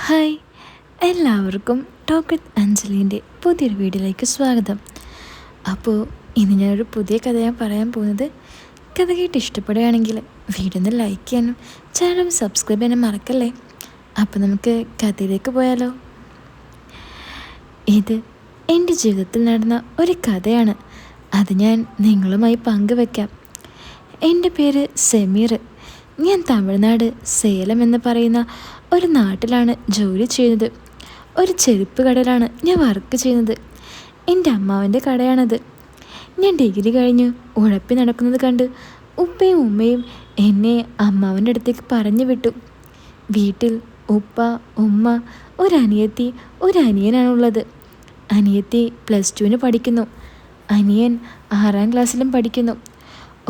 Hi, എല്ലാവർക്കും talk with അഞ്ജലിൻ്റെ പുതിയൊരു വീഡിയോയിലേക്ക് സ്വാഗതം. അപ്പോൾ ഇന്ന് ഞാനൊരു പുതിയ കഥയാണ് പറയാൻ പോകുന്നത്. കഥ കേട്ട് ഇഷ്ടപ്പെടുകയാണെങ്കിൽ വീഡിയോ ഒന്ന് ലൈക്ക് ചെയ്യാനും ചാനൽ സബ്സ്ക്രൈബ് ചെയ്യാനും മറക്കല്ലേ. അപ്പോൾ നമുക്ക് കഥയിലേക്ക് പോയാലോ. ഇത് എൻ്റെ ജീവിതത്തിൽ നടന്ന ഒരു കഥയാണ്. അത് ഞാൻ നിങ്ങളുമായി പങ്കുവെക്കാം. എൻ്റെ പേര് സമീർ. ഞാൻ തമിഴ്നാട് സേലം എന്ന് പറയുന്ന ഒരു നാട്ടിലാണ് ജോലി ചെയ്യുന്നത്. ഒരു ചെരുപ്പ് കടയിലാണ് ഞാൻ വർക്ക് ചെയ്യുന്നത്. എൻ്റെ അമ്മാവൻ്റെ കടയാണത്. ഞാൻ ഡിഗ്രി കഴിഞ്ഞ് ഉഴപ്പി നടക്കുന്നത് കണ്ട് ഉപ്പയും ഉമ്മയും എന്നെ അമ്മാവൻ്റെ അടുത്തേക്ക് പറഞ്ഞു വിട്ടു. വീട്ടിൽ ഉപ്പ, ഉമ്മ, ഒരനിയത്തി, ഒരനിയനാണുള്ളത്. അനിയത്തി +2 പഠിക്കുന്നു. അനിയൻ 6ാം ക്ലാസ്സിലും പഠിക്കുന്നു.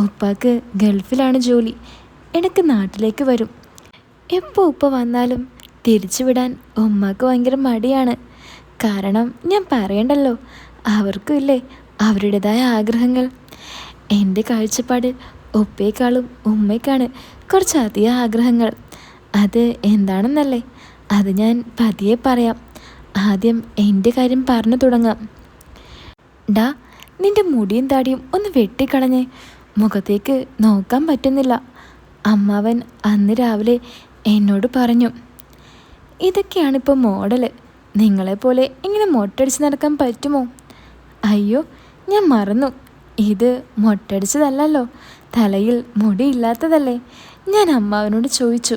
ഉപ്പാക്ക് ഗൾഫിലാണ് ജോലി. ഇടയ്ക്ക് നാട്ടിലേക്ക് വരും. എപ്പോൾ ഉപ്പ വന്നാലും തിരിച്ചു വിടാൻ ഉമ്മക്ക് ഭയങ്കര മടിയാണ്. കാരണം ഞാൻ പറയണ്ടല്ലോ, അവർക്കും ഇല്ലേ അവരുടേതായ ആഗ്രഹങ്ങൾ. എൻ്റെ കാഴ്ചപ്പാടിൽ ഉപ്പയേക്കാളും ഉമ്മയ്ക്കാണ് കുറച്ചധികം ആഗ്രഹങ്ങൾ. അത് എന്താണെന്നല്ലേ, അത് ഞാൻ പതിയെ പറയാം. ആദ്യം എൻ്റെ കാര്യം പറഞ്ഞു തുടങ്ങാം. ഡാ, നിൻ്റെ മുടിയും താടിയും ഒന്ന് വെട്ടിക്കളഞ്ഞേ, മുഖത്തേക്ക് നോക്കാൻ പറ്റുന്നില്ല. അമ്മാവൻ അന്ന് രാവിലെ എന്നോട് പറഞ്ഞു. ഇതൊക്കെയാണിപ്പോൾ മോഡല്. നിങ്ങളെപ്പോലെ ഇങ്ങനെ മൊട്ടടിച്ച് നടക്കാൻ പറ്റുമോ? അയ്യോ, ഞാൻ മറന്നു. ഇത് മൊട്ടടിച്ചതല്ലല്ലോ, തലയിൽ മുടിയില്ലാത്തതല്ലേ? ഞാൻ അമ്മാവനോട് ചോദിച്ചു.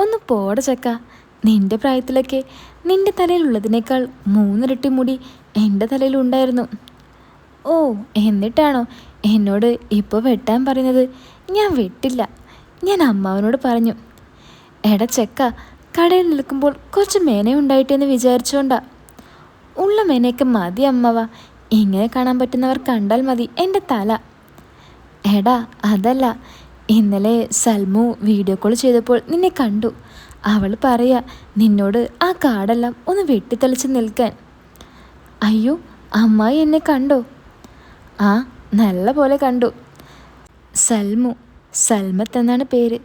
ഒന്ന് പോട ചക്ക, നിൻ്റെ പ്രായത്തിലൊക്കെ നിൻ്റെ തലയിലുള്ളതിനേക്കാൾ 3 ഇരട്ടി മുടി എൻ്റെ തലയിലുണ്ടായിരുന്നു. ഓ, എന്നിട്ടാണോ എന്നോട് ഇപ്പോൾ വെട്ടാൻ പറയുന്നത്? ഞാൻ വെട്ടില്ല, ഞാൻ അമ്മാവനോട് പറഞ്ഞു. എടാ ചെക്ക, കടയിൽ നിൽക്കുമ്പോൾ കുറച്ച് മേനയുണ്ടായിട്ടെന്ന് വിചാരിച്ചോണ്ടാ. ഉള്ള മേനയൊക്കെ മതി അമ്മവ, ഇങ്ങനെ കാണാൻ പറ്റുന്നവർ കണ്ടാൽ മതി എൻ്റെ തല. എടാ അതല്ല, ഇന്നലെ സൽമു വീഡിയോ കോൾ ചെയ്തപ്പോൾ നിന്നെ കണ്ടു. അവൾ പറയാ നിന്നോട് ആ കാടെല്ലാം ഒന്ന് വെട്ടിത്തെളിച്ച് നിൽക്കാൻ. അയ്യോ, അമ്മായി എന്നെ കണ്ടോ? ആ, നല്ല പോലെ കണ്ടു. സൽമു, സൽമത്ത് എന്നാണ് പേര്.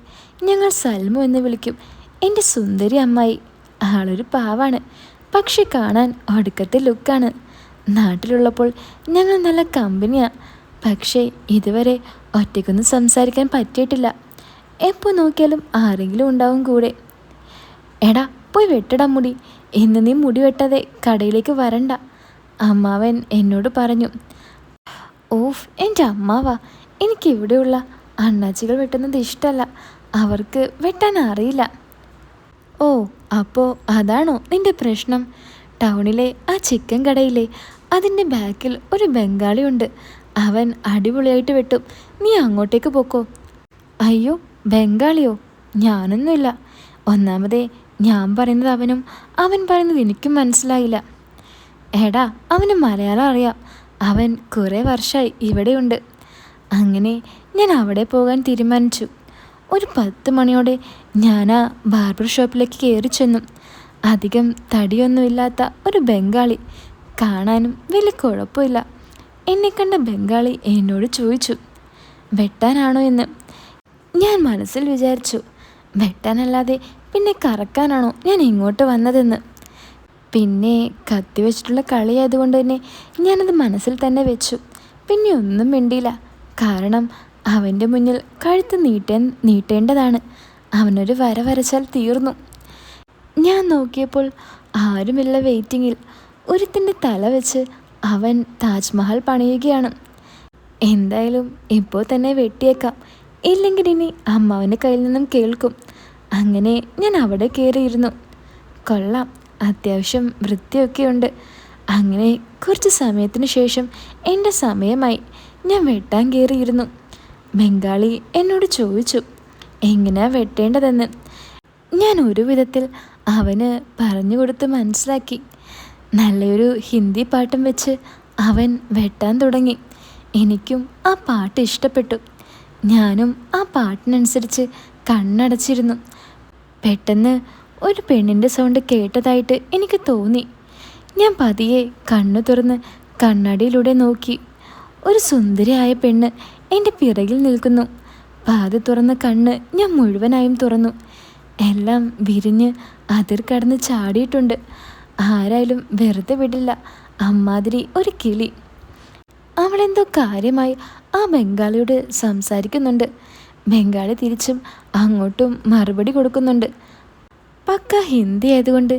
ഞങ്ങൾ സൽമു എന്ന് വിളിക്കും. എൻ്റെ സുന്ദരി അമ്മായി. ആളൊരു പാവാണ്, പക്ഷെ കാണാൻ ഒടുക്കത്തെ ലുക്കാണ്. നാട്ടിലുള്ളപ്പോൾ ഞങ്ങൾ നല്ല കമ്പനിയാണ്. പക്ഷേ ഇതുവരെ ഒറ്റയ്ക്കൊന്നും സംസാരിക്കാൻ പറ്റിയിട്ടില്ല. എപ്പോൾ നോക്കിയാലും ആരെങ്കിലും ഉണ്ടാവും കൂടെ. എടാ, പോയി വെട്ടടാ മുടി. ഇന്ന് നീ മുടി വെട്ടാതെ കടയിലേക്ക് വരണ്ട, അമ്മാവൻ എന്നോട് പറഞ്ഞു. ഓഫ്, എൻ്റെ അമ്മാവ, എനിക്കിവിടെയുള്ള അണ്ണാച്ചികൾ വെട്ടുന്നത് ഇഷ്ടമല്ല. അവർക്ക് വെട്ടാൻ അറിയില്ല. ഓ, അപ്പോൾ അതാണോ നിൻ്റെ പ്രശ്നം? ടൗണിലെ ആ ചിക്കൻ കടയിലെ അതിൻ്റെ ബാക്കിൽ ഒരു ബംഗാളിയുണ്ട്. അവൻ അടിപൊളിയായിട്ട് വെട്ടും. നീ അങ്ങോട്ടേക്ക് പോക്കോ. അയ്യോ, ബംഗാളിയോ? ഞാനൊന്നുമില്ല. ഒന്നാമതേ ഞാൻ പറയുന്നത് അവനും അവൻ പറയുന്നത് എനിക്കും മനസ്സിലായില്ല. എടാ, അവന് മലയാളം അറിയാം. അവൻ കുറേ വർഷമായി ഇവിടെയുണ്ട്. അങ്ങനെ ഞാൻ അവിടെ പോകാൻ തീരുമാനിച്ചു. ഒരു 10 മണിയോടെ ഞാൻ ആ ബാർബർ ഷോപ്പിലേക്ക് കയറി ചെന്നു. അധികം തടിയൊന്നുമില്ലാത്ത ഒരു ബംഗാളി, കാണാനും വലിയ കുഴപ്പമില്ല. എന്നെ കണ്ട ബംഗാളി എന്നോട് ചോദിച്ചു, വെട്ടാനാണോ എന്ന്. ഞാൻ മനസ്സിൽ വിചാരിച്ചു, വെട്ടാനല്ലാതെ പിന്നെ കറക്കാനാണോ ഞാൻ ഇങ്ങോട്ട് വന്നതെന്ന്. പിന്നെ കത്തി വെച്ചിട്ടുള്ള കളിയായതുകൊണ്ട് തന്നെ ഞാനത് മനസ്സിൽ തന്നെ വെച്ചു. പിന്നെ ഒന്നും മിണ്ടിയില്ല. കാരണം അവൻ്റെ മുന്നിൽ കഴുത്ത് നീട്ടേണ്ടതാണ്. അവനൊരു വര വരച്ചാൽ തീർന്നു. ഞാൻ നോക്കിയപ്പോൾ ആരുമില്ല വെയിറ്റിങ്ങിൽ. ഒരുത്തിൻ്റെ തല വെച്ച് അവൻ താജ്മഹൽ പണിയുകയാണ്. എന്തായാലും ഇപ്പോൾ തന്നെ വെട്ടിയേക്കാം, ഇല്ലെങ്കിൽ ഇനി അമ്മാവൻ്റെ കയ്യിൽ നിന്നും കേൾക്കും. അങ്ങനെ ഞാൻ അവിടെ കയറിയിരുന്നു. കൊള്ളാം, അത്യാവശ്യം വൃത്തിയൊക്കെയുണ്ട്. അങ്ങനെ കുറച്ച് സമയത്തിന് ശേഷം എൻ്റെ സമയമായി. ഞാൻ വെട്ടാൻ കയറിയിരുന്നു. ബംഗാളി എന്നോട് ചോദിച്ചു എങ്ങനെയാ വെട്ടേണ്ടതെന്ന്. ഞാൻ ഒരു വിധത്തിൽ അവന് പറഞ്ഞു കൊടുത്ത് മനസ്സിലാക്കി. നല്ലൊരു ഹിന്ദി പാട്ടും വെച്ച് അവൻ വെട്ടാൻ തുടങ്ങി. എനിക്കും ആ പാട്ട് ഇഷ്ടപ്പെട്ടു. ഞാനും ആ പാട്ടിനനുസരിച്ച് കണ്ണടച്ചിരുന്നു. പെട്ടെന്ന് ഒരു പെണ്ണിൻ്റെ സൗണ്ട് കേട്ടതായിട്ട് എനിക്ക് തോന്നി. ഞാൻ പതിയെ കണ്ണു തുറന്ന് കണ്ണാടിയിലൂടെ നോക്കി. ഒരു സുന്ദരിയായ പെണ്ണ് എൻ്റെ പിറകിൽ നിൽക്കുന്നു. പാതി തുറന്ന കണ്ണ് ഞാൻ മുഴുവനായും തുറന്നു. എല്ലാം വിരിഞ്ഞ് അതിർ കടന്ന് ചാടിയിട്ടുണ്ട്. ആരായാലും വെറുതെ വിടില്ല. അമ്മാതിരി ഒരു കിളി. അവളെന്തോ കാര്യമായി ആ ബംഗാളിയോട് സംസാരിക്കുന്നുണ്ട്. ബംഗാളി തിരിച്ചും അങ്ങോട്ടും മറുപടി കൊടുക്കുന്നുണ്ട്. പക്ക ഹിന്ദി ആയതുകൊണ്ട്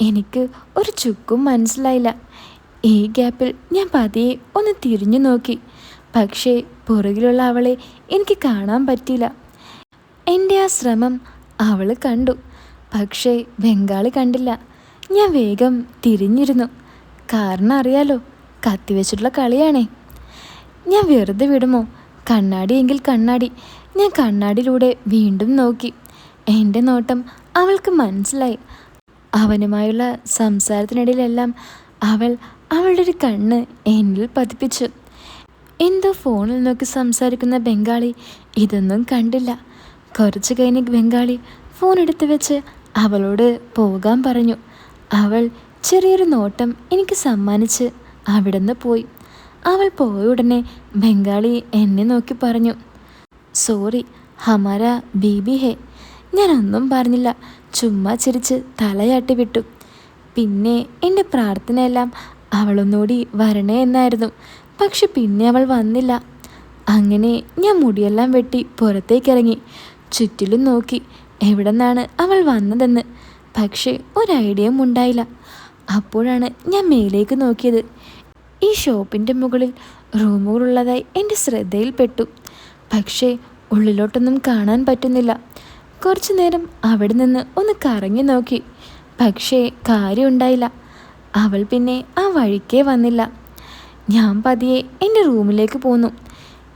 എനിക്ക് ഒരു ചുക്കും മനസ്സിലായില്ല. ഈ ഗ്യാപ്പിൽ ഞാൻ പതിയെ ഒന്ന് തിരിഞ്ഞു നോക്കി. പക്ഷേ പുറകിലുള്ള അവളെ എനിക്ക് കാണാൻ പറ്റിയില്ല. എൻ്റെ ആ ശ്രമം അവൾ കണ്ടു. പക്ഷേ ബംഗാളി കണ്ടില്ല. ഞാൻ വേഗം തിരിഞ്ഞിരുന്നു. കാരണം അറിയാലോ, കത്തിവെച്ചിട്ടുള്ള കളിയാണേ. ഞാൻ വെറുതെ വിടുമോ? കണ്ണാടിയെങ്കിൽ കണ്ണാടി. ഞാൻ കണ്ണാടിയിലൂടെ വീണ്ടും നോക്കി. എൻ്റെ നോട്ടം അവൾക്ക് മനസ്സിലായി. അവനുമായുള്ള സംസാരത്തിനിടയിലെല്ലാം അവൾ അവളുടെ ഒരു കണ്ണ് എന്നിൽ പതിപ്പിച്ചു. എന്തോ ഫോണിൽ നോക്കി സംസാരിക്കുന്ന ബംഗാളി ഇതൊന്നും കണ്ടില്ല. കുറച്ച് കഴിഞ്ഞ് ബംഗാളി ഫോൺ എടുത്തു വെച്ച് അവളോട് പോകാൻ പറഞ്ഞു. അവൾ ചെറിയൊരു നോട്ടം എനിക്ക് സമ്മാനിച്ച് അവിടെ നിന്ന് പോയി. അവൾ പോയ ഉടനെ ബംഗാളി എന്നെ നോക്കി പറഞ്ഞു, സോറി ഹമാര ബീബി ഹേ. ഞാനൊന്നും പറഞ്ഞില്ല. ചുമ്മാ ചിരിച്ച് തലയാട്ടി വിട്ടു. പിന്നെ എൻ്റെ പ്രാർത്ഥനയെല്ലാം അവളൊന്നുകൂടി വരണേ എന്നായിരുന്നു. പക്ഷെ പിന്നെ അവൾ വന്നില്ല. അങ്ങനെ ഞാൻ മുടിയെല്ലാം വെട്ടി പുറത്തേക്കിറങ്ങി. ചുറ്റിലും നോക്കി എവിടെ നിന്നാണ് അവൾ വന്നതെന്ന്. പക്ഷേ ഒരു ഐഡിയയും ഉണ്ടായില്ല. അപ്പോഴാണ് ഞാൻ മേലേക്ക് നോക്കിയത്. ഈ ഷോപ്പിൻ്റെ മുകളിൽ റൂമുകളുള്ളതായി എൻ്റെ ശ്രദ്ധയിൽപ്പെട്ടു. പക്ഷേ ഉള്ളിലോട്ടൊന്നും കാണാൻ പറ്റുന്നില്ല. കുറച്ചു നേരം അവിടെ നിന്ന് ഒന്ന് കറങ്ങി നോക്കി. പക്ഷേ കാര്യമുണ്ടായില്ല. അവൾ പിന്നെ ആ വഴിക്കേ വന്നില്ല. ഞാൻ പതിയെ എൻ്റെ റൂമിലേക്ക് പോന്നു.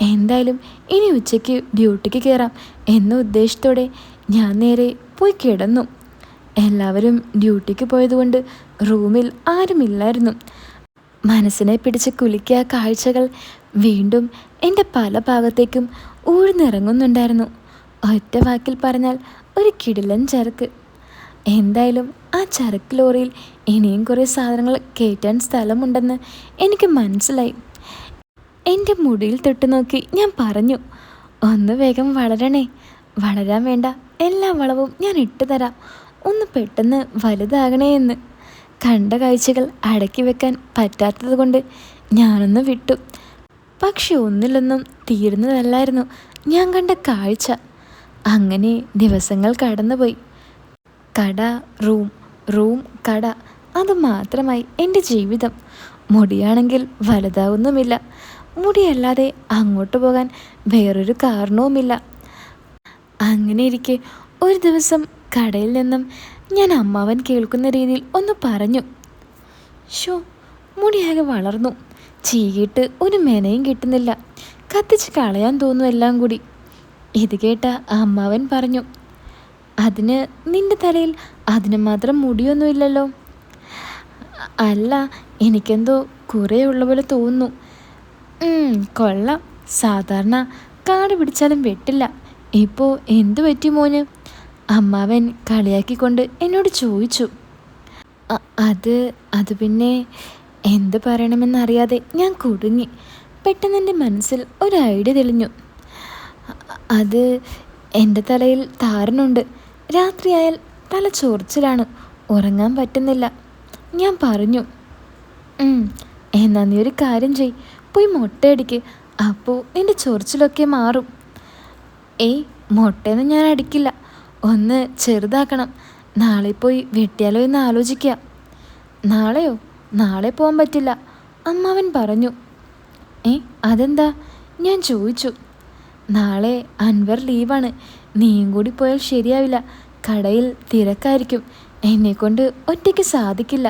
എന്തായാലും ഇനി ഉച്ചയ്ക്ക് ഡ്യൂട്ടിക്ക് കയറാം എന്ന ഉദ്ദേശത്തോടെ ഞാൻ നേരെ പോയി കിടന്നു. എല്ലാവരും ഡ്യൂട്ടിക്ക് പോയതുകൊണ്ട് റൂമിൽ ആരുമില്ലായിരുന്നു. മനസ്സിനെ പിടിച്ച് കുലുക്കിയ കാഴ്ചകൾ വീണ്ടും എൻ്റെ പല ഭാഗത്തേക്കും ഊഴ്ന്നിറങ്ങുന്നുണ്ടായിരുന്നു. ഒറ്റ വാക്കിൽ പറഞ്ഞാൽ ഒരു കിടിലൻ ചരക്ക്. എന്തായാലും ആ ചരക്ക് ലോറിയിൽ ഇനിയും കുറേ സാധനങ്ങൾ കയറ്റാൻ സ്ഥലമുണ്ടെന്ന് എനിക്ക് മനസ്സിലായി. എൻ്റെ മുടിയിൽ തൊട്ട് നോക്കി ഞാൻ പറഞ്ഞു, ഒന്ന് വേഗം വളരണേ. വളരാൻ വേണ്ട എല്ലാ വളവും ഞാൻ ഇട്ടു തരാം. ഒന്ന് പെട്ടെന്ന് വലുതാകണേ എന്ന്. കണ്ട കാഴ്ചകൾ അടക്കി വെക്കാൻ പറ്റാത്തത് കൊണ്ട് ഞാനൊന്ന് വിട്ടു. പക്ഷെ ഒന്നിലൊന്നും തീരുന്നതല്ലായിരുന്നു ഞാൻ കണ്ട കാഴ്ച. അങ്ങനെ ദിവസങ്ങൾ കടന്നുപോയി. കട, റൂം, റൂം, കട, അത് മാത്രമായി എൻ്റെ ജീവിതം. മുടിയാണെങ്കിൽ വലുതാവുന്നുമില്ല. മുടിയല്ലാതെ അങ്ങോട്ട് പോകാൻ വേറൊരു കാരണവുമില്ല. അങ്ങനെ ഇരിക്കെ ഒരു ദിവസം കടയിൽ നിന്നും ഞാൻ അമ്മാവൻ കേൾക്കുന്ന രീതിയിൽ ഒന്ന് പറഞ്ഞു, ഷോ മുടിയാകെ വളർന്നു, ചീകിയിട്ട് ഒരു മെനയും കിട്ടുന്നില്ല, കത്തിച്ച് കളയാൻ തോന്നും എല്ലാം കൂടി. ഇത് കേട്ട അമ്മാവൻ പറഞ്ഞു, അതിന് നിന്റെ തലയിൽ അതിന് മാത്രം മുടിയൊന്നുമില്ലല്ലോ. അല്ല, എനിക്കെന്തോ കുറേ ഉള്ള പോലെ തോന്നുന്നു. കൊള്ളാം, സാധാരണ കാട് പിടിച്ചാലും വെട്ടില്ല. ഇപ്പോൾ എന്തു പറ്റി മോന്? അമ്മാവൻ കളിയാക്കിക്കൊണ്ട് എന്നോട് ചോദിച്ചു. അത് പിന്നെ എന്ത് പറയണമെന്നറിയാതെ ഞാൻ കുടുങ്ങി. പെട്ടെന്ന് എൻ്റെ മനസ്സിൽ ഒരു ഐഡിയ തെളിഞ്ഞു. അത് എൻ്റെ തലയിൽ താരനുണ്ട്. രാത്രിയായാൽ തല ചൊറിച്ചിലാണ്, ഉറങ്ങാൻ പറ്റുന്നില്ല. ഞാൻ പറഞ്ഞു, എന്നാ നീ ഒരു കാര്യം ചെയ്, പോയി മുട്ടയടിക്ക്. അപ്പോൾ നിൻ്റെ ചൊറിച്ചിലൊക്കെ മാറും. ഏയ്, മുട്ടയൊന്നും ഞാൻ അടിക്കില്ല. ഒന്ന് ചെറുതാക്കണം. നാളെ പോയി വെട്ടിയാലോ എന്ന് ആലോചിക്കുക. നാളെയോ? നാളെ പോകാൻ പറ്റില്ല, അമ്മാവൻ പറഞ്ഞു. അതെന്താ? ഞാൻ ചോദിച്ചു. നാളെ അൻവർ ലീവാണ്. നീയും കൂടി പോയാൽ ശരിയാവില്ല. കടയിൽ തിരക്കായിരിക്കും. എന്നെക്കൊണ്ട് ഒറ്റയ്ക്ക് സാധിക്കില്ല.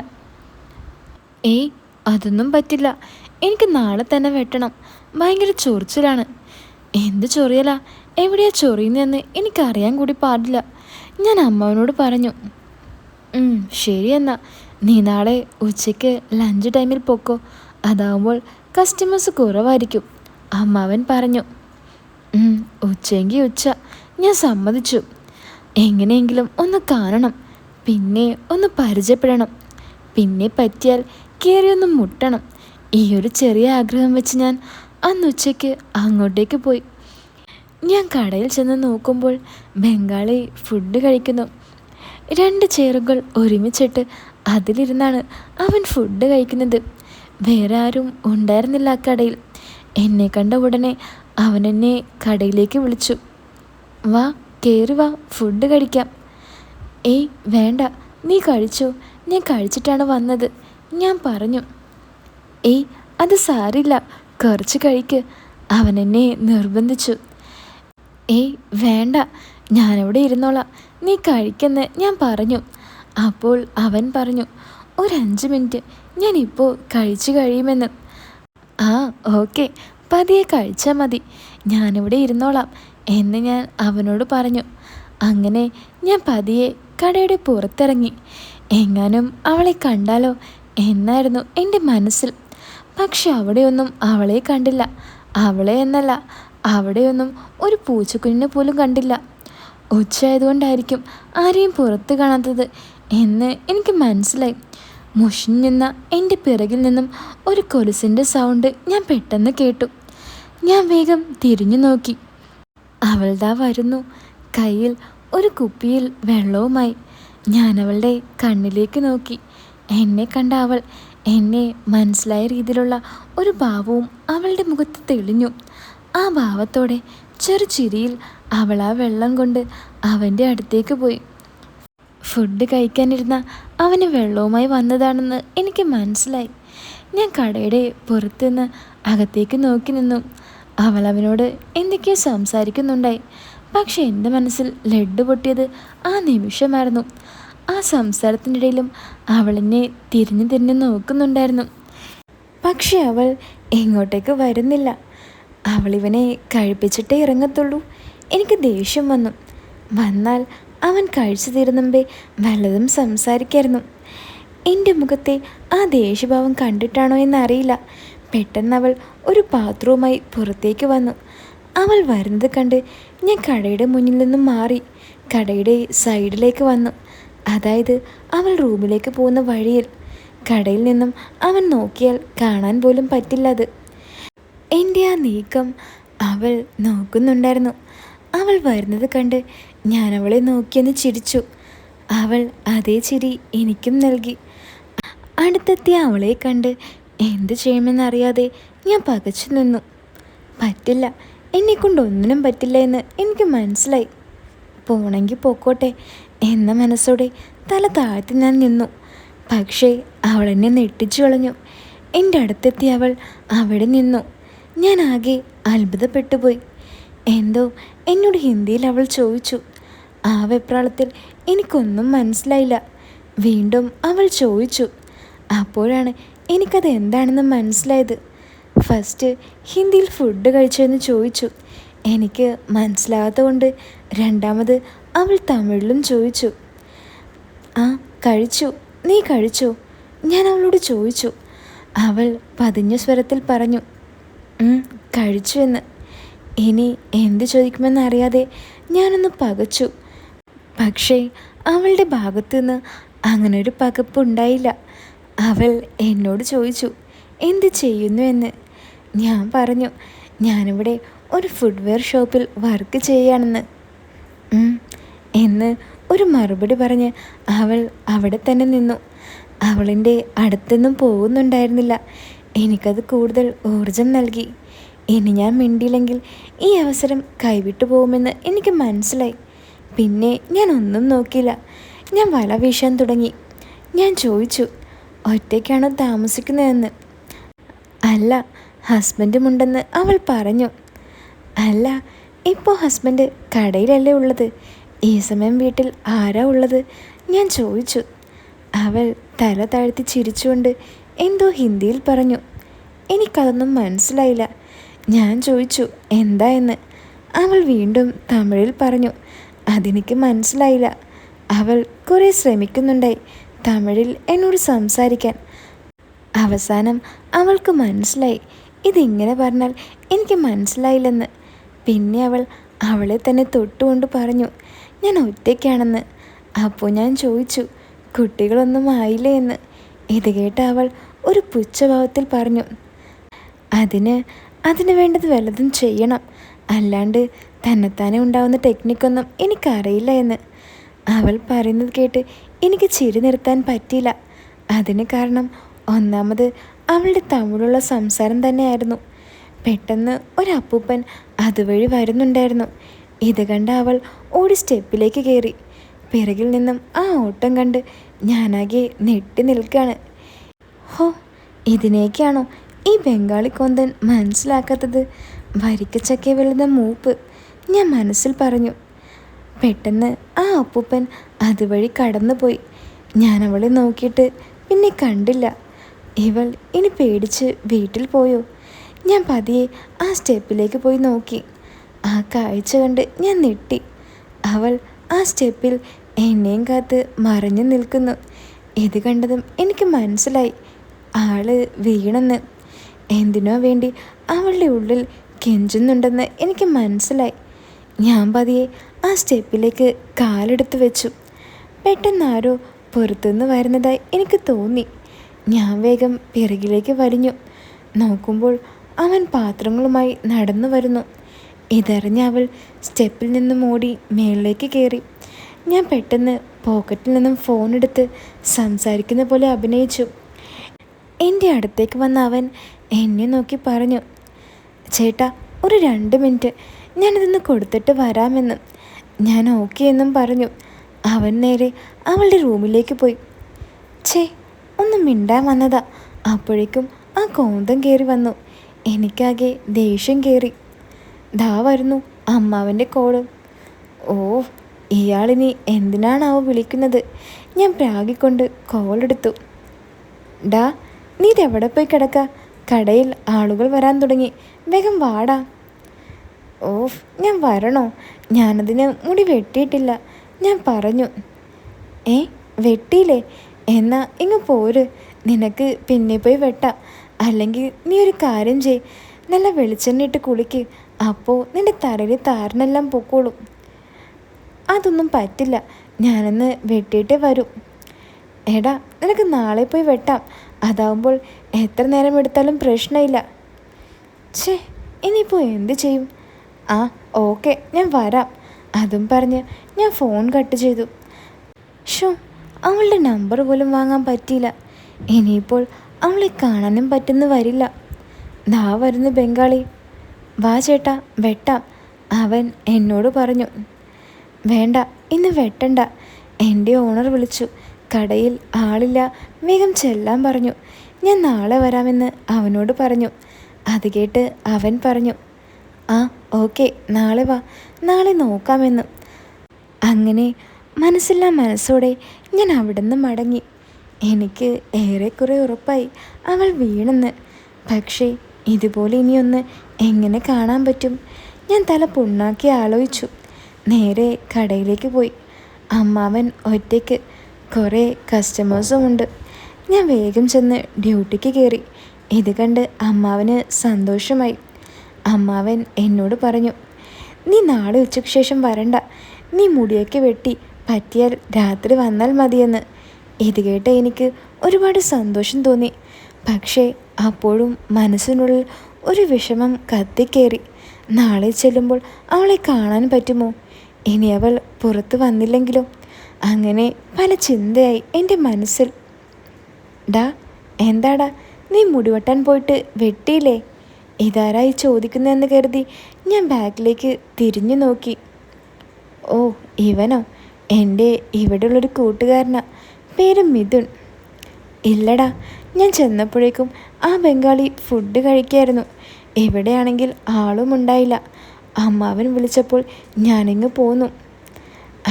അതൊന്നും പറ്റില്ല. എനിക്ക് നാളെ തന്നെ വെട്ടണം. ഭയങ്കര ചൊറിച്ചിലാണ്. എന്ത് ചൊറിയലാ? എവിടെയാ ചൊറിയുന്നതെന്ന് എനിക്കറിയാൻ കൂടി പാടില്ല. ഞാൻ അമ്മാവനോട് പറഞ്ഞു. ശരിയെന്നാ, നീ നാളെ ഉച്ചയ്ക്ക് ലഞ്ച് ടൈമിൽ പൊക്കോ. അതാവുമ്പോൾ കസ്റ്റമേഴ്സ് കുറവായിരിക്കും, അമ്മാവൻ പറഞ്ഞു. ഉച്ചയെങ്കിൽ ഉച്ച, ഞാൻ സമ്മതിച്ചു. എങ്ങനെയെങ്കിലും ഒന്ന് കാണണം, പിന്നെ ഒന്ന് പരിചയപ്പെടണം, പിന്നെ പറ്റിയാൽ കയറിയൊന്ന് മുട്ടണം. ഈ ഒരു ചെറിയ ആഗ്രഹം വെച്ച് ഞാൻ അന്ന് ഉച്ചയ്ക്ക് അങ്ങോട്ടേക്ക് പോയി. ഞാൻ കടയിൽ ചെന്ന് നോക്കുമ്പോൾ ബംഗാളി ഫുഡ് കഴിക്കുന്നു. 2 ചെയറുകൾ ഒരുമിച്ചിട്ട് അതിലിരുന്നാണ് അവൻ ഫുഡ് കഴിക്കുന്നത്. വേറെ ആരും ഉണ്ടായിരുന്നില്ല ആ കടയിൽ. എന്നെ കണ്ട ഉടനെ അവൻ എന്നെ കടയിലേക്ക് വിളിച്ചു. വാ, കയറി വാ, ഫുഡ് കഴിക്കാം. ഏയ് വേണ്ട, നീ കഴിച്ചോ, ഞാൻ കഴിച്ചിട്ടാണ് വന്നത്, ഞാൻ പറഞ്ഞു. ഏയ് അത് സാരില്ല, കുറച്ച് കഴിക്ക്, അവൻ എന്നെ നിർബന്ധിച്ചു. ഏയ് വേണ്ട, ഞാനിവിടെ ഇരുന്നോളാം, നീ കഴിക്കെന്ന് ഞാൻ പറഞ്ഞു. അപ്പോൾ അവൻ പറഞ്ഞു, ഒരു 5 മിനിറ്റ്, ഞാനിപ്പോൾ കഴിച്ചു കഴിയുമെന്ന്. ആ ഓക്കെ, പതിയെ കഴിച്ചാൽ മതി, ഞാനിവിടെ ഇരുന്നോളാം എന്ന് ഞാൻ അവനോട് പറഞ്ഞു. അങ്ങനെ ഞാൻ പതിയെ കടയുടെ പുറത്തിറങ്ങി. എങ്ങാനും അവളെ കണ്ടാലോ എന്നായിരുന്നു എൻ്റെ മനസ്സിൽ. പക്ഷെ അവിടെയൊന്നും അവളെ കണ്ടില്ല. അവളെ എന്നല്ല, അവിടെയൊന്നും ഒരു പൂച്ചക്കുഞ്ഞിനെ പോലും കണ്ടില്ല. ഉച്ചയായതുകൊണ്ടായിരിക്കും ആരെയും പുറത്ത് കാണാത്തത് എന്ന് എനിക്ക് മനസ്സിലായി. മുഷിഞ്ഞു നിന്ന എൻ്റെ പിറകിൽ നിന്നും ഒരു കൊലുസിൻ്റെ സൗണ്ട് ഞാൻ പെട്ടെന്ന് കേട്ടു. ഞാൻ വേഗം തിരിഞ്ഞു നോക്കി. അവൾതാ വരുന്നു, കയ്യിൽ ഒരു കുപ്പിയിൽ വെള്ളവുമായി. ഞാൻ അവളുടെ കണ്ണിലേക്ക് നോക്കി. എന്നെ കണ്ട അവൾ എന്നെ മനസ്സിലായ രീതിയിലുള്ള ഒരു ഭാവവും അവളുടെ മുഖത്ത് തെളിഞ്ഞു. ആ ഭാവത്തോടെ ചെറുചിരിയിൽ അവൾ ആ വെള്ളം കൊണ്ട് അവൻ്റെ അടുത്തേക്ക് പോയി. ഫുഡ് കഴിക്കാനിരുന്ന അവന് വെള്ളവുമായി വന്നതാണെന്ന് എനിക്ക് മനസ്സിലായി. ഞാൻ കടയുടെ പുറത്തുനിന്ന് അകത്തേക്ക് നോക്കി നിന്നു. അവൾ അവനോട് എന്തൊക്കെയോ സംസാരിക്കുന്നുണ്ടായി. പക്ഷെ എൻ്റെ മനസ്സിൽ ലഡ്ഡു പൊട്ടിയത് ആ നിമിഷമായിരുന്നു. ആ സംസാരത്തിനിടയിലും അവളെന്നെ തിരിഞ്ഞു തിരിഞ്ഞ് നോക്കുന്നുണ്ടായിരുന്നു. പക്ഷെ അവൾ എങ്ങോട്ടേക്ക് വരുന്നില്ല. അവളിവനെ കഴിപ്പിച്ചിട്ടേ ഇറങ്ങത്തുള്ളൂ. എനിക്ക് ദേഷ്യം വന്നു. വന്നാൽ അവൻ കഴിച്ചു തീരുന്നുമ്പേ വല്ലതും സംസാരിക്കായിരുന്നു. എൻ്റെ മുഖത്തെ ആ ദേഷ്യഭാവം കണ്ടിട്ടാണോ എന്നറിയില്ല, പെട്ടെന്ന് അവൾ ഒരു പാത്രവുമായി പുറത്തേക്ക് വന്നു. അവൾ വരുന്നത് കണ്ട് ഞാൻ കടയുടെ മുന്നിൽ നിന്നും മാറി കടയുടെ സൈഡിലേക്ക് വന്നു. അതായത് അവൾ റൂമിലേക്ക് പോകുന്ന വഴിയിൽ. കടയിൽ നിന്നും അവൻ നോക്കിയാൽ കാണാൻ പോലും പറ്റില്ലത്. എൻ്റെ ആ നീക്കം അവൾ നോക്കുന്നുണ്ടായിരുന്നു. അവൾ വരുന്നത് കണ്ട് ഞാൻ അവളെ നോക്കിയെന്ന് ചിരിച്ചു. അവൾ അതേ ചിരി എനിക്കും നൽകി. അടുത്തെത്തിയ അവളെ കണ്ട് എന്ത് ചെയ്യുമെന്നറിയാതെ ഞാൻ പകച്ചു നിന്നു. പറ്റില്ല, എന്നെക്കൊണ്ടൊന്നിനും പറ്റില്ല എന്ന് എനിക്ക് മനസ്സിലായി. പോണെങ്കിൽ പോക്കോട്ടെ എന്ന മനസ്സോടെ തല താഴ്ത്തി ഞാൻ നിന്നു. പക്ഷേ അവൾ എന്നെ നെട്ടിച്ചു കളഞ്ഞു. എൻ്റെ അടുത്തെത്തി അവൾ അവിടെ നിന്നു. ഞാൻ ആകെ അത്ഭുതപ്പെട്ടുപോയി. എന്തോ എന്നോട് ഹിന്ദിയിൽ അവൾ ചോദിച്ചു. ആ വെപ്രാളത്തിൽ എനിക്കൊന്നും മനസ്സിലായില്ല. വീണ്ടും അവൾ ചോദിച്ചു. അപ്പോഴാണ് എനിക്കത് എന്താണെന്ന് മനസ്സിലായത്. ഫസ്റ്റ് ഹിന്ദിയിൽ ഫുഡ് കഴിച്ചെന്ന് ചോദിച്ചു. എനിക്ക് മനസ്സിലാകാത്ത കൊണ്ട് രണ്ടാമത് അവൾ തമിഴിലും ചോദിച്ചു. ആ കഴിച്ചു, നീ കഴിച്ചോ, ഞാൻ അവളോട് ചോദിച്ചു. അവൾ പതിഞ്ഞ സ്വരത്തിൽ പറഞ്ഞു കഴിച്ചു എന്ന്. ഇനി എന്ത് ചോദിക്കുമെന്നറിയാതെ ഞാനൊന്ന് പകച്ചു. പക്ഷേ അവളുടെ ഭാഗത്തു നിന്ന് അങ്ങനൊരു പകപ്പുണ്ടായില്ല. അവൾ എന്നോട് ചോദിച്ചു എന്ത് ചെയ്യുന്നു എന്ന്. ഞാൻ പറഞ്ഞു ഞാനിവിടെ ഒരു ഫുഡ്വെയർ ഷോപ്പിൽ വർക്ക് ചെയ്യുകയാണെന്ന്. എന്ന് ഒരു മറുപടി പറഞ്ഞ് അവൾ അവിടെ തന്നെ നിന്നു. അവളിൻ്റെ അടുത്തൊന്നും പോകുന്നുണ്ടായിരുന്നില്ല. എനിക്കത് കൂടുതൽ ഊർജം നൽകി. ഇനി ഞാൻ മിണ്ടിയില്ലെങ്കിൽ ഈ അവസരം കൈവിട്ടു പോകുമെന്ന് എനിക്ക് മനസ്സിലായി. പിന്നെ ഞാൻ ഒന്നും നോക്കിയില്ല. ഞാൻ വല വീശാൻ തുടങ്ങി. ഞാൻ ചോദിച്ചു ഒറ്റയ്ക്കാണോ താമസിക്കുന്നതെന്ന്. അല്ല, ഹസ്ബൻഡുമുണ്ടെന്ന് അവൾ പറഞ്ഞു. അല്ല, ഇപ്പോൾ ഹസ്ബൻഡ് കടയിലല്ലേ ഉള്ളത്, ഈ സമയം വീട്ടിൽ ആരാ ഉള്ളത്, ഞാൻ ചോദിച്ചു. അവൾ തല താഴ്ത്തി ചിരിച്ചുകൊണ്ട് എന്തോ ഹിന്ദിയിൽ പറഞ്ഞു. എനിക്കതൊന്നും മനസ്സിലായില്ല. ഞാൻ ചോദിച്ചു എന്താ എന്ന്. അവൾ വീണ്ടും തമിഴിൽ പറഞ്ഞു. അതെനിക്ക് മനസ്സിലായില്ല. അവൾ കുറേ ശ്രമിക്കുന്നുണ്ടായി തമിഴിൽ എന്നോട് സംസാരിക്കാൻ. അവസാനം അവൾക്ക് മനസ്സിലായി ഇതിങ്ങനെ പറഞ്ഞാൽ എനിക്ക് മനസ്സിലായില്ലെന്ന്. പിന്നെ അവൾ അവളെ തന്നെ തൊട്ടുകൊണ്ട് പറഞ്ഞു ഞാൻ ഒറ്റയ്ക്കാണെന്ന്. അപ്പോൾ ഞാൻ ചോദിച്ചു കുട്ടികളൊന്നും ആയില്ലേ എന്ന്. ഇത് കേട്ട അവൾ ഒരു പുച്ഛഭാവത്തിൽ പറഞ്ഞു അതിന് വേണ്ടത് വല്ലതും ചെയ്യണം, അല്ലാണ്ട് തന്നെത്താനെ ഉണ്ടാവുന്ന ടെക്നിക്കൊന്നും എനിക്കറിയില്ല എന്ന്. അവൾ പറയുന്നത് കേട്ട് എനിക്ക് ചിരി നിർത്താൻ പറ്റിയില്ല. അതിന് കാരണം ഒന്നാമത് അവളുടെ തമിഴുള്ള സംസാരം തന്നെയായിരുന്നു. പെട്ടെന്ന് ഒരപ്പൂപ്പൻ അതുവഴി വരുന്നുണ്ടായിരുന്നു. ഇത് കണ്ട് അവൾ ഓടി സ്റ്റെപ്പിലേക്ക് കയറി. പിറകിൽ നിന്നും ആ ഓട്ടം കണ്ട് ഞാനാകെ നെട്ടി നിൽക്കുകയാണ്. ഹോ, ഇതിനേക്കാണോ ഈ ബംഗാളി കൊന്തൻ മനസ്സിലാക്കാത്തത്? വരിക്കച്ചക്കെ വലുത മൂപ്പ്, ഞാൻ മനസ്സിൽ പറഞ്ഞു. പെട്ടെന്ന് ആ അപ്പൂപ്പൻ അതുവഴി കടന്നുപോയി. ഞാൻ അവളെ നോക്കിയിട്ട് പിന്നെ കണ്ടില്ല. ഇവൾ ഇനി പേടിച്ച് വീട്ടിൽ പോയോ? ഞാൻ പതിയെ ആ സ്റ്റെപ്പിലേക്ക് പോയി നോക്കി. ആ കാഴ്ച കണ്ട് ഞാൻ നെട്ടി. അവൾ ആ സ്റ്റെപ്പിൽ എന്നെയും കാത്ത് മറഞ്ഞു നിൽക്കുന്നു. ഇത് കണ്ടതും എനിക്ക് മനസ്സിലായി ആള് വീണെന്ന്. എന്തിനോ വേണ്ടി അവളുടെ ഉള്ളിൽ കെഞ്ചുന്നുണ്ടെന്ന് എനിക്ക് മനസ്സിലായി. ഞാൻ പതിയെ ആ സ്റ്റെപ്പിലേക്ക് കാലെടുത്ത് വെച്ചു. പെട്ടെന്ന് ആരോ പുറത്തുനിന്ന് വരുന്നതായി എനിക്ക് തോന്നി. ഞാൻ വേഗം പിറകിലേക്ക് വലിഞ്ഞു. നോക്കുമ്പോൾ അവൻ പാത്രങ്ങളുമായി നടന്നു വരുന്നു. ഇതറിഞ്ഞ അവൾ സ്റ്റെപ്പിൽ നിന്നും ഓടി മേളിലേക്ക് കയറി. ഞാൻ പെട്ടെന്ന് പോക്കറ്റിൽ നിന്നും ഫോൺ എടുത്ത് സംസാരിക്കുന്ന പോലെ അഭിനയിച്ചു. എൻ്റെ അടുത്തേക്ക് വന്ന അവൻ എന്നെ നോക്കി പറഞ്ഞു, ചേട്ടാ ഒരു 2 മിനിറ്റ്, ഞാനിതൊന്ന് കൊടുത്തിട്ട് വരാമെന്ന്. ഞാൻ ഓക്കെ എന്നും പറഞ്ഞു. അവൻ നേരെ അവളുടെ റൂമിലേക്ക് പോയി. ഛേ, ഒന്ന് മിണ്ടാൻ വന്നതാ, അപ്പോഴേക്കും ആ കോന്തം കയറി വന്നു. എനിക്കാകെ ദേഷ്യം കയറി. ദാ വരുന്നു അമ്മാവൻ്റെ കോള്. ഓ, ഇയാളിനി എന്തിനാണാവോ വിളിക്കുന്നത്? ഞാൻ പ്രാഗിക്കൊണ്ട് കോളെടുത്തു. ഡാ, നീ ഇതെവിടെ പോയി കിടക്ക? കടയിൽ ആളുകൾ വരാൻ തുടങ്ങി, വേഗം വാടാ. ഓഫ്, ഞാൻ വരണോ? ഞാനതിന് മുടി വെട്ടിയിട്ടില്ല, ഞാൻ പറഞ്ഞു. വെട്ടിയില്ലേ? എന്നാ ഇങ്ങ് പോര്, നിനക്ക് പിന്നെ പോയി വെട്ടാം. അല്ലെങ്കിൽ നീ ഒരു കാര്യം ചെയ്, നല്ല വെളിച്ചെണ്ണ ഇട്ട് കുളിക്ക്, അപ്പോൾ നിൻ്റെ തലയിൽ താരനെല്ലാം പൊക്കോളും. അതൊന്നും പറ്റില്ല, ഞാനൊന്ന് വെട്ടിയിട്ടേ വരൂ. എടാ, നിനക്ക് നാളെ പോയി വെട്ടാം, അതാവുമ്പോൾ എത്ര നേരം എടുത്താലും പ്രശ്നമില്ല. ഛേ, ഇനിയിപ്പോൾ എന്ത് ചെയ്യും? ആ ഓക്കെ, ഞാൻ വരാം. അതും പറഞ്ഞ് ഞാൻ ഫോൺ കട്ട് ചെയ്തു. ഷോ, അവളുടെ നമ്പർ പോലും വാങ്ങാൻ പറ്റിയില്ല. ഇനിയിപ്പോൾ അവളെ കാണാനും പറ്റുന്നു വരില്ല. ദാ വരുന്നു ബംഗാളി. വാ ചേട്ടാ, വെട്ടാം, അവൻ എന്നോട് പറഞ്ഞു. വേണ്ട, ഇന്ന് വെട്ടണ്ട, എൻ്റെ ഓണർ വിളിച്ചു, കടയിൽ ആളില്ല, വേഗം ചെല്ലാൻ പറഞ്ഞു. ഞാൻ നാളെ വരാമെന്ന് അവനോട് പറഞ്ഞു. അത് കേട്ട് അവൻ പറഞ്ഞു, ആ ഓക്കെ, നാളെ വാ, നാളെ നോക്കാമെന്ന്. അങ്ങനെ മനസ്സില്ലാ മനസ്സോടെ ഞാൻ അവിടെ നിന്ന് മടങ്ങി. എനിക്ക് ഏറെക്കുറെ ഉറപ്പായി അവൾ വീണെന്ന്. പക്ഷേ ഇതുപോലെ ഇനിയൊന്ന് എങ്ങനെ കാണാൻ പറ്റും? ഞാൻ തല പുണ്ണാക്കി ആലോചിച്ചു. നേരെ കടയിലേക്ക് പോയി. അമ്മാവൻ ഒറ്റയ്ക്ക്, കുറേ കസ്റ്റമേഴ്സും ഉണ്ട്. ഞാൻ വേഗം ചെന്ന് ഡ്യൂട്ടിക്ക് കയറി. ഇത് കണ്ട് അമ്മാവന് സന്തോഷമായി. അമ്മാവൻ എന്നോട് പറഞ്ഞു, നീ നാളെ ഉച്ചയ്ക്ക് ശേഷം വരണ്ട, നീ മുടിയൊക്കെ വെട്ടി പറ്റിയാൽ രാത്രി വന്നാൽ മതിയെന്ന്. ഇത് കേട്ട് എനിക്ക് ഒരുപാട് സന്തോഷം തോന്നി. പക്ഷേ അപ്പോഴും മനസ്സിനുള്ളിൽ ഒരു വിഷമം കത്തിക്കയറി. നാളെ ചെല്ലുമ്പോൾ അവളെ കാണാൻ പറ്റുമോ? ഇനി അവൾ പുറത്ത് വന്നില്ലെങ്കിലോ? അങ്ങനെ പല ചിന്തയായി എൻ്റെ മനസ്സിൽ. ഡാ, എന്താടാ, നീ മുടിവെട്ടാൻ പോയിട്ട് വെട്ടിയില്ലേ? ഇതാരായി ചോദിക്കുന്നതെന്ന് കരുതി ഞാൻ ബാക്കിലേക്ക് തിരിഞ്ഞു നോക്കി. ഓ, ഇവനോ? എൻ്റെ ഇവിടെയുള്ളൊരു കൂട്ടുകാരനാ, പേര് മിഥുൻ. ഇല്ലടാ, ഞാൻ ചെന്നപ്പോഴേക്കും ആ ബംഗാളി ഫുഡ് കഴിക്കായിരുന്നു. ഇവിടെയാണെങ്കിൽ ആളും ഉണ്ടായില്ല. അമ്മാവൻ വിളിച്ചപ്പോൾ ഞാനിങ്ങ് പോന്നു.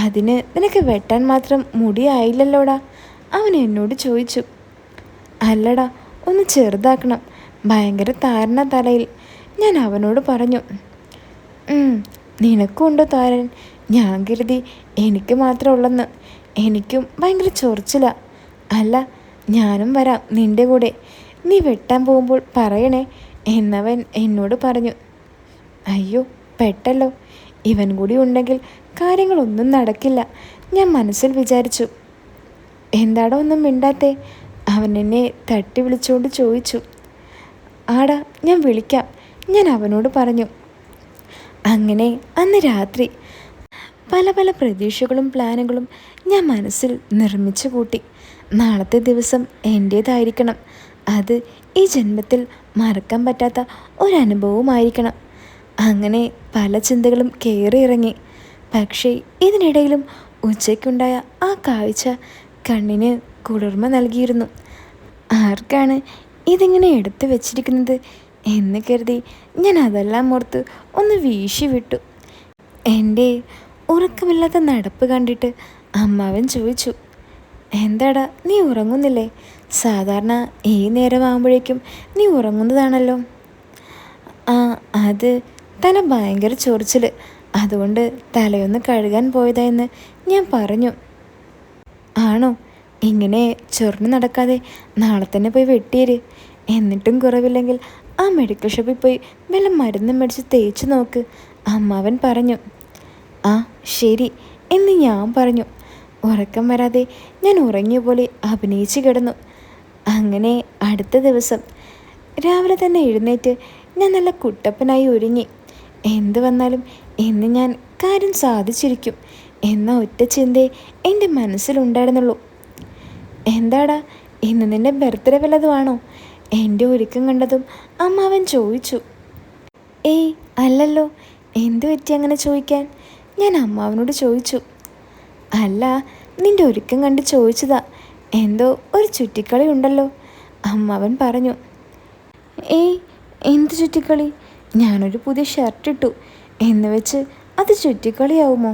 അതിന് നിനക്ക് വെട്ടാൻ മാത്രം മുടിയായില്ലല്ലോടാ, അവൻ എന്നോട് ചോദിച്ചു. അല്ലടാ, ഒന്ന് ചെറുതാക്കണം, ഭയങ്കര താരന തലയിൽ, ഞാൻ അവനോട് പറഞ്ഞു. നിനക്കും ഉണ്ടോ താരൻ? ഞാൻ കരുതി എനിക്ക് മാത്രം ഉള്ളെന്ന്. എനിക്കും ഭയങ്കര ചൊറിച്ചില. അല്ല, ഞാനും വരാം നിൻ്റെ കൂടെ, നീ വെട്ടാൻ പോകുമ്പോൾ പറയണേ എന്നവൻ എന്നോട് പറഞ്ഞു. അയ്യോ, പെട്ടല്ലോ, ഇവൻ കൂടി ഉണ്ടെങ്കിൽ കാര്യങ്ങളൊന്നും നടക്കില്ല, ഞാൻ മനസ്സിൽ വിചാരിച്ചു. എന്താടോ ഒന്നും മിണ്ടാത്തേ? അവൻ എന്നെ തട്ടി വിളിച്ചുകൊണ്ട് ചോദിച്ചു. ആടാ, ഞാൻ വിളിക്കാം, ഞാൻ അവനോട് പറഞ്ഞു. അങ്ങനെ അന്ന് രാത്രി പല പല പ്രതീക്ഷകളും പ്ലാനുകളും ഞാൻ മനസ്സിൽ നിർമ്മിച്ചു കൂട്ടി. നാളത്തെ ദിവസം എൻ്റേതായിരിക്കണം. അത് ഈ ജന്മത്തിൽ മറക്കാൻ പറ്റാത്ത ഒരനുഭവമായിരിക്കണം. അങ്ങനെ പല ചിന്തകളും കയറിയിറങ്ങി. പക്ഷേ ഇതിനിടയിലും ഉച്ചയ്ക്കുണ്ടായ ആ കാഴ്ച കണ്ണിന് കുളിർമ നൽകിയിരുന്നു. ആർക്കാണ് ഇതിങ്ങനെ എടുത്തു വച്ചിരിക്കുന്നത് എന്ന് കരുതി ഞാൻ അതെല്ലാം ഓർത്ത് ഒന്ന് വീശി വിട്ടു. എൻ്റെ ഉറക്കമില്ലാത്ത നടപ്പ് കണ്ടിട്ട് അമ്മാവൻ ചോദിച്ചു, എന്താടാ നീ ഉറങ്ങുന്നില്ലേ? സാധാരണ ഈ നേരമാകുമ്പോഴേക്കും നീ ഉറങ്ങുന്നതാണല്ലോ. ആ, അത് തല ഭയങ്കര ചൊറിച്ചിൽ, അതുകൊണ്ട് തലയൊന്ന് കഴുകാൻ പോയതായെന്ന് ഞാൻ പറഞ്ഞു. ആണോ? ഇങ്ങനെ ചൊറിഞ്ഞു നടക്കാതെ നാളെ തന്നെ പോയി വെട്ടിയേര്. എന്നിട്ടും കുറവില്ലെങ്കിൽ ആ മെഡിക്കൽ ഷോപ്പിൽ പോയി വല്ല മരുന്ന് മേടിച്ച് തേച്ച് നോക്ക്, അമ്മാവൻ പറഞ്ഞു. ആ ശരി എന്ന് ഞാൻ പറഞ്ഞു. ഉറക്കം വരാതെ ഞാൻ ഉറങ്ങിയ പോലെ അഭിനയിച്ച് കിടന്നു. അങ്ങനെ അടുത്ത ദിവസം രാവിലെ തന്നെ എഴുന്നേറ്റ് ഞാൻ നല്ല കുട്ടപ്പനായി ഒരുങ്ങി. എന്ത് വന്നാലും ഇന്ന് ഞാൻ കാര്യം സാധിച്ചിരിക്കും എന്ന ഒറ്റ ചിന്തയെ എൻ്റെ മനസ്സിലുണ്ടായിരുന്നുള്ളൂ. എന്താടാ, ഇന്ന് നിൻ്റെ ബർത്ത്ഡേ വല്ലതുമാണോ? എൻ്റെ ഒരുക്കം കണ്ടതും അമ്മാവൻ ചോദിച്ചു. ഏയ് അല്ലല്ലോ, എന്തു പറ്റി അങ്ങനെ ചോദിക്കാൻ? ഞാൻ അമ്മാവനോട് ചോദിച്ചു. അല്ല, നിൻ്റെ ഒരുക്കം കണ്ട് ചോദിച്ചതാ. എന്തോ ഒരു ചുറ്റിക്കളി ഉണ്ടല്ലോ, അമ്മാവൻ പറഞ്ഞു. ഏയ് എന്ത് ചുറ്റിക്കളി? ഞാനൊരു പുതിയ ഷർട്ട് ഇട്ടു എന്ന് വെച്ച് അത് ചുറ്റിക്കളിയാവുമോ?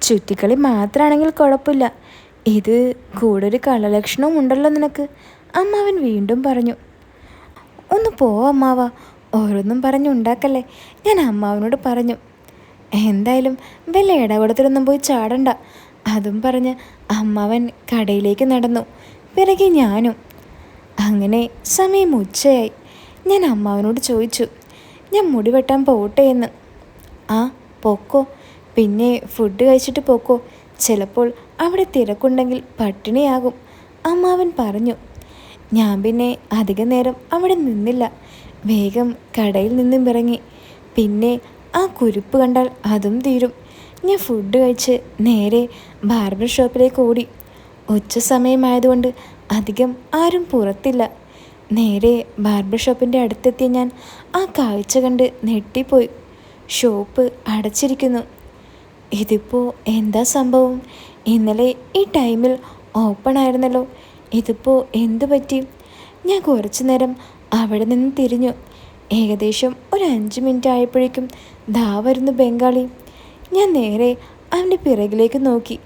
ചുറ്റിക്കളി മാത്രമാണെങ്കിൽ കുഴപ്പമില്ല, ഇത് കൂടെ ഒരു കളലക്ഷണവും ഉണ്ടല്ലോ നിനക്ക്, അമ്മാവൻ വീണ്ടും പറഞ്ഞു. ഒന്ന് പോ അമ്മാവ, ഓരോന്നും പറഞ്ഞുണ്ടാക്കല്ലേ, ഞാൻ അമ്മാവനോട് പറഞ്ഞു. എന്തായാലും വല്ല ഇടപെടത്തിലൊന്നും പോയി ചാടണ്ട, അതും പറഞ്ഞ് അമ്മാവൻ കടയിലേക്ക് നടന്നു. പിറകെ ഞാനും. അങ്ങനെ സമയം ഉച്ചയായി. ഞാൻ അമ്മാവനോട് ചോദിച്ചു, ഞാൻ മുടി വെട്ടാൻ പോട്ടെ എന്ന്. ആ പൊക്കോ, പിന്നെ ഫുഡ് കഴിച്ചിട്ട് പോക്കോ, ചിലപ്പോൾ അവിടെ തിരക്കുണ്ടെങ്കിൽ പട്ടിണിയാകും, അമ്മാവൻ പറഞ്ഞു. ഞാൻ പിന്നെ അധിക നേരം അവിടെ നിന്നില്ല. വേഗം കടയിൽ നിന്നും ഇറങ്ങി. പിന്നെ ആ കുരുപ്പ് കണ്ടാൽ അതും തീരും. ഞാൻ ഫുഡ് കഴിച്ച് നേരെ ബാർബർ ഷോപ്പിലേക്ക് ഓടി. ഉച്ച സമയമായതുകൊണ്ട് അധികം ആരും പുറത്തില്ല. നേരെ ബാർബർ ഷോപ്പിൻ്റെ അടുത്തെത്തിയ ഞാൻ ആ കാഴ്ച കണ്ട് ഞെട്ടിപ്പോയി. ഷോപ്പ് അടച്ചിരിക്കുന്നു. ഇതിപ്പോൾ എന്താ സംഭവം? ഇന്നലെ ഈ ടൈമിൽ ഓപ്പൺ ആയിരുന്നല്ലോ, ഇതിപ്പോൾ എന്തു പറ്റി? ഞാൻ കുറച്ചു നേരം അവിടെ നിന്ന് തിരിഞ്ഞു. ഏകദേശം ഒരു 5 മിനിറ്റ് ആയപ്പോഴേക്കും ദാ വരുന്നു ബംഗാളി. ഞാൻ നേരെ അവൻ്റെ പിറകിലേക്ക് നോക്കി.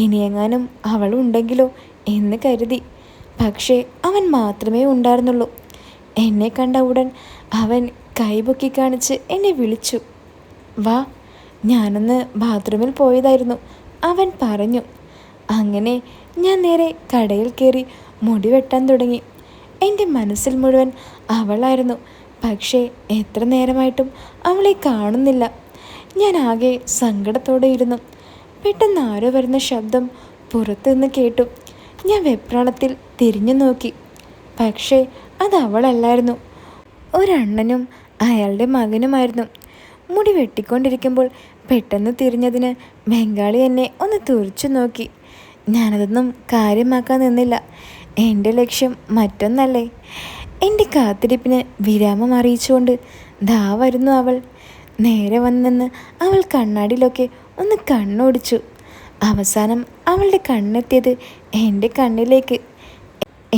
ഇനിയെങ്ങാനും അവളുണ്ടെങ്കിലോ എന്ന് കരുതി. പക്ഷേ അവൻ മാത്രമേ ഉണ്ടായിരുന്നുള്ളൂ. എന്നെ കണ്ട ഉടൻ അവൻ കൈപൊക്കി കാണിച്ച് എന്നെ വിളിച്ചു. വാ, ഞാനൊന്ന് ബാത്റൂമിൽ പോയതായിരുന്നു, അവൻ പറഞ്ഞു. അങ്ങനെ ഞാൻ നേരെ കടയിൽ കയറി മുടി വെട്ടാൻ തുടങ്ങി. എൻ്റെ മനസ്സിൽ മുഴുവൻ അവളായിരുന്നു. പക്ഷേ എത്ര നേരമായിട്ടും അവളെ കാണുന്നില്ല. ഞാൻ ആകെ സങ്കടത്തോടെ ഇരുന്നു. പെട്ടെന്ന് ആരോ വരുന്ന ശബ്ദം പുറത്തുനിന്ന് കേട്ടു. ഞാൻ വെപ്രാളത്തിൽ തിരിഞ്ഞു നോക്കി. പക്ഷേ അത് അവളല്ലായിരുന്നു, ഒരണ്ണനും അയാളുടെ മകനുമായിരുന്നു. മുടി വെട്ടിക്കൊണ്ടിരിക്കുമ്പോൾ പെട്ടെന്ന് തിരിഞ്ഞതിന് ബംഗാളി എന്നെ ഒന്ന് തുറിച്ചു നോക്കി. ഞാനതൊന്നും കാര്യമാക്കാൻ നിന്നില്ല. എൻ്റെ ലക്ഷ്യം മറ്റൊന്നല്ലേ. എൻ്റെ കാത്തിരിപ്പിന് വിരാമം അറിയിച്ചുകൊണ്ട് ദാ വരുന്നു അവൾ. നേരെ വന്നെന്ന് അവൾ കണ്ണാടിയിലൊക്കെ ഒന്ന് കണ്ണോടിച്ചു. അവസാനം അവളുടെ കണ്ണെത്തിയത് എൻ്റെ കണ്ണിലേക്ക്.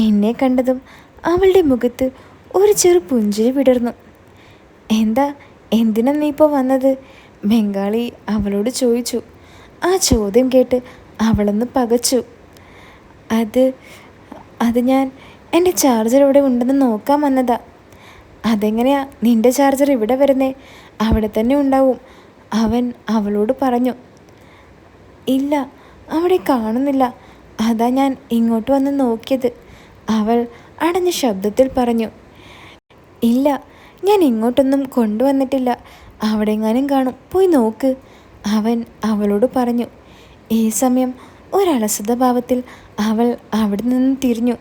എന്നെ കണ്ടതും അവളുടെ മുഖത്ത് ഒരു ചെറു പുഞ്ചിരി വിടർന്നു. എന്തിനാ നീ ഇപ്പോൾ വന്നത്? ബംഗാളി അവളോട് ചോദിച്ചു. ആ ചോദ്യം കേട്ട് അവളൊന്ന് പകച്ചു. അത് ഞാൻ എൻ്റെ ചാർജർ ഇവിടെ ഉണ്ടെന്ന് നോക്കാൻ വന്നതാ. അതെങ്ങനെയാ നിൻ്റെ ചാർജർ ഇവിടെ വരുന്നേ? അവിടെ തന്നെ ഉണ്ടാവും, അവൻ അവളോട് പറഞ്ഞു. ഇല്ല, അവിടെ കാണുന്നില്ല, അതാ ഞാൻ ഇങ്ങോട്ട് വന്ന് നോക്കിയത്, അവൾ അടഞ്ഞ ശബ്ദത്തിൽ പറഞ്ഞു. ഇല്ല, ഞാൻ ഇങ്ങോട്ടൊന്നും കൊണ്ടുവന്നിട്ടില്ല, അവിടെ എങ്ങാനും കാണും, പോയി നോക്ക്, അവൻ അവളോട് പറഞ്ഞു. ഈ സമയം ഒരലസത ഭാവത്തിൽ അവൾ അവിടെ നിന്ന് തിരിഞ്ഞു.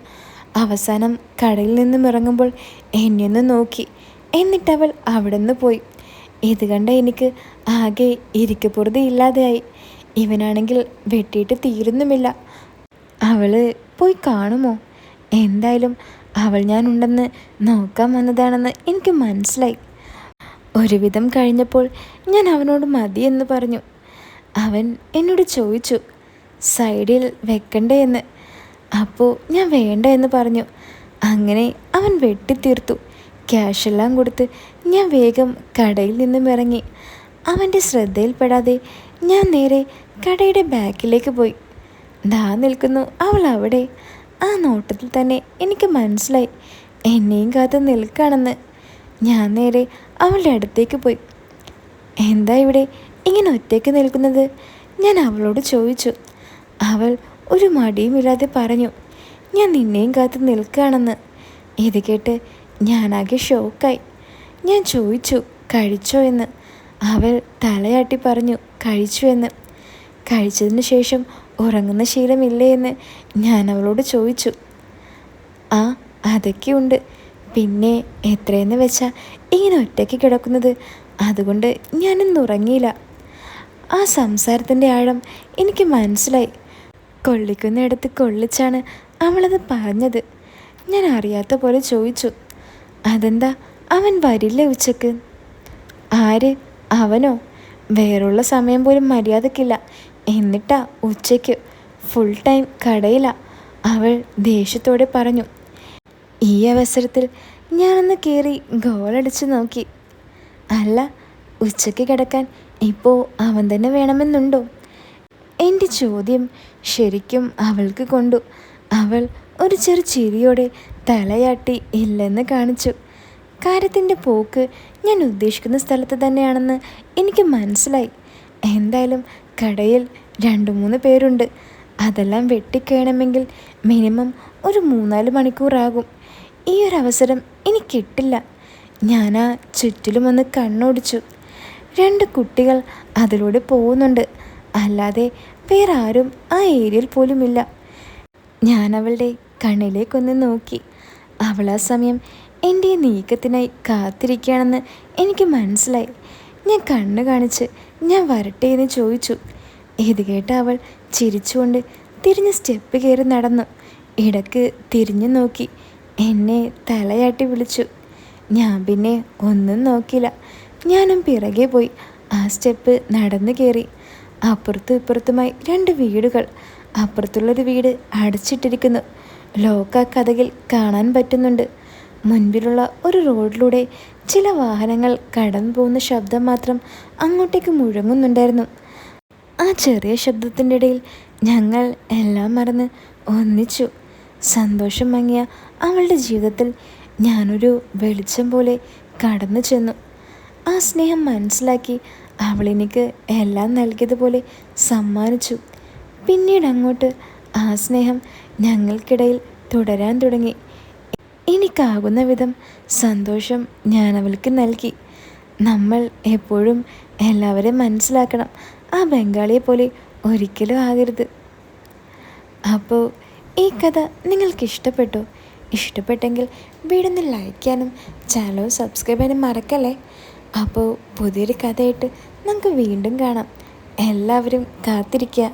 അവസാനം കടയിൽ നിന്നും ഇറങ്ങുമ്പോൾ എന്നെയൊന്ന് നോക്കി. എന്നിട്ടവൾ അവിടെ നിന്ന് പോയി. ഇത് കണ്ട എനിക്ക് ആകെ ഇരിക്കപ്പുറതി ഇല്ലാതെയായി. ഇവനാണെങ്കിൽ വെട്ടിയിട്ട് തീരുന്നുമില്ല. അവൾ പോയി കാണുമോ? എന്തായാലും അവൾ ഞാനുണ്ടെന്ന് നോക്കാൻ വന്നതാണെന്ന് എനിക്ക് മനസ്സിലായി. ഒരുവിധം കഴിഞ്ഞപ്പോൾ ഞാൻ അവനോട് മതിയെന്ന് പറഞ്ഞു. അവൻ എന്നോട് ചോദിച്ചു സൈഡിൽ വെക്കണ്ടേ എന്ന്. അപ്പോൾ ഞാൻ വേണ്ട എന്ന് പറഞ്ഞു. അങ്ങനെ അവൻ വെട്ടിത്തീർത്തു. ക്യാഷെല്ലാം കൊടുത്ത് ഞാൻ വേഗം കടയിൽ നിന്നും ഇറങ്ങി. അവൻ്റെ ശ്രദ്ധയിൽപ്പെടാതെ ഞാൻ നേരെ കടയുടെ ബാക്കിലേക്ക് പോയി. ദാ നിൽക്കുന്നു അവൾ അവിടെ. ആ നോട്ടത്തിൽ തന്നെ എനിക്ക് മനസ്സിലായി എന്നെയും കാത്ത് നിൽക്കുകയാണെന്ന്. ഞാൻ നേരെ അവളുടെ അടുത്തേക്ക് പോയി. എന്താ ഇവിടെ ഇങ്ങനെ ഒറ്റയ്ക്ക് നിൽക്കുന്നത്? ഞാൻ അവളോട് ചോദിച്ചു. അവൾ ഒരു മടിയുമില്ലാതെ പറഞ്ഞു, ഞാൻ നിന്നെയും കാത്ത് നിൽക്കുകയാണെന്ന്. ഇത് കേട്ട് ഞാനാകെ ഷോക്കായി. ഞാൻ ചോദിച്ചു കഴിച്ചോ എന്ന്. അവൾ തലയാട്ടി പറഞ്ഞു കഴിച്ചു എന്ന്. കഴിച്ചതിന് ശേഷം ഉറങ്ങുന്ന ശീലമില്ലേ എന്ന് ഞാൻ അവളോട് ചോദിച്ചു. ആ അതൊക്കെ ഉണ്ട്. പിന്നെ എത്രയെന്ന് വെച്ചാൽ ഇങ്ങനെ ഒറ്റയ്ക്ക് കിടക്കുന്നത്. അതുകൊണ്ട് ഞാനിന്ന് ഉറങ്ങിയില്ല. ആ സംസാരത്തിൻ്റെ ആഴം എനിക്ക് മനസ്സിലായി. കൊള്ളിക്കുന്നിടത്ത് കൊള്ളിച്ചാണ് അവളത് പറഞ്ഞത്. ഞാൻ അറിയാത്ത പോലെ ചോദിച്ചു, അതെന്താ അവൻ വരില്ലേ ഉച്ചക്ക്? ആര്? അവനോ? വേറുള്ള സമയം പോലും മര്യാദക്കില്ല. എന്നിട്ടാ ഉച്ചയ്ക്ക് ഫുൾ ടൈം കടയില. അവൾ ദേഷ്യത്തോടെ പറഞ്ഞു. ഈ അവസരത്തിൽ ഞാനൊന്ന് കയറി ഗോളടിച്ച് നോക്കി. അല്ല, ഉച്ചയ്ക്ക് കിടക്കാൻ ഇപ്പോൾ അവൻ തന്നെ വേണമെന്നുണ്ടോ? എൻ്റെ ചോദ്യം ശരിക്കും അവൾക്ക് കൊണ്ടു. അവൾ ഒരു ചെറു ചിരിയോടെ തലയാട്ടി ഇല്ലെന്ന് കാണിച്ചു. കാര്യത്തിൻ്റെ പോക്ക് ഞാൻ ഉദ്ദേശിക്കുന്ന സ്ഥലത്ത് തന്നെയാണെന്ന് എനിക്ക് മനസ്സിലായി. എന്തായാലും കടയിൽ 2-3 പേരുണ്ട്. അതെല്ലാം വെട്ടിക്കഴിയണമെങ്കിൽ മിനിമം ഒരു 3-4 മണിക്കൂറാകും. ഈ ഒരു അവസരം എനിക്ക് കിട്ടില്ല. ഞാൻ ആ ചുറ്റിലുമൊന്ന് കണ്ണോടിച്ചു. 2 കുട്ടികൾ അതിലൂടെ പോകുന്നുണ്ട്. അല്ലാതെ വേറെ ആരും ആ ഏരിയയിൽ പോലുമില്ല. ഞാൻ അവളുടെ കണ്ണിലേക്കൊന്ന് നോക്കി. അവൾ ആ സമയം എൻ്റെ നീക്കത്തിനായി കാത്തിരിക്കുകയാണെന്ന് എനിക്ക് മനസ്സിലായി. ഞാൻ കണ്ണ് കാണിച്ച് ഞാൻ വരട്ടെ എന്ന് ചോദിച്ചു. ഇത് കേട്ട് അവൾ ചിരിച്ചുകൊണ്ട് തിരിഞ്ഞ് സ്റ്റെപ്പ് കയറി നടന്നു. ഇടക്ക് തിരിഞ്ഞു നോക്കി എന്നെ തലയാട്ടി വിളിച്ചു. ഞാൻ പിന്നെ ഒന്നും നോക്കില്ല. ഞാനും പിറകെ പോയി. ആ സ്റ്റെപ്പ് നടന്നു കയറി. അപ്പുറത്തും ഇപ്പുറത്തുമായി 2 വീടുകൾ. അപ്പുറത്തുള്ളൊരു വീട് അടച്ചിട്ടിരിക്കുന്നു. ലോക്ക കഥകിൽ കാണാൻ പറ്റുന്നുണ്ട്. മുൻപിലുള്ള ഒരു റോഡിലൂടെ ചില വാഹനങ്ങൾ കടന്നു പോകുന്ന ശബ്ദം മാത്രം അങ്ങോട്ടേക്ക് മുഴങ്ങുന്നുണ്ടായിരുന്നു. ആ ചെറിയ ശബ്ദത്തിൻ്റെ ഇടയിൽ ഞങ്ങൾ എല്ലാം മറന്ന് ഒന്നിച്ചു. സന്തോഷം മങ്ങിയ അവളുടെ ജീവിതത്തിൽ ഞാനൊരു വെളിച്ചം പോലെ കടന്നു ചെന്നു. ആ സ്നേഹം മനസ്സിലാക്കി അവളെനിക്ക് എല്ലാം നൽകിയതുപോലെ സമ്മാനിച്ചു. പിന്നീട് അങ്ങോട്ട് ആ സ്നേഹം ഞങ്ങൾക്കിടയിൽ തുടരാൻ തുടങ്ങി. എനിക്കാകുന്ന വിധം സന്തോഷം ഞാൻ അവൾക്ക് നൽകി. നമ്മൾ എപ്പോഴും എല്ലാവരെയും മനസ്സിലാക്കണം. ആ ബംഗാളിയെ പോലെ ഒരിക്കലും ആകരുത്. അപ്പോൾ ഈ കഥ നിങ്ങൾക്ക് ഇഷ്ടപ്പെട്ടോ? ഇഷ്ടപ്പെട്ടെങ്കിൽ വീടൊന്ന് ലൈക്ക് ചെയ്യാനും ചാനൽ സബ്സ്ക്രൈബ് ചെയ്യാനും മറക്കല്ലേ. അപ്പോൾ പുതിയൊരു കഥയായിട്ട് നമുക്ക് വീണ്ടും കാണാം. എല്ലാവരും കാത്തിരിക്കുക.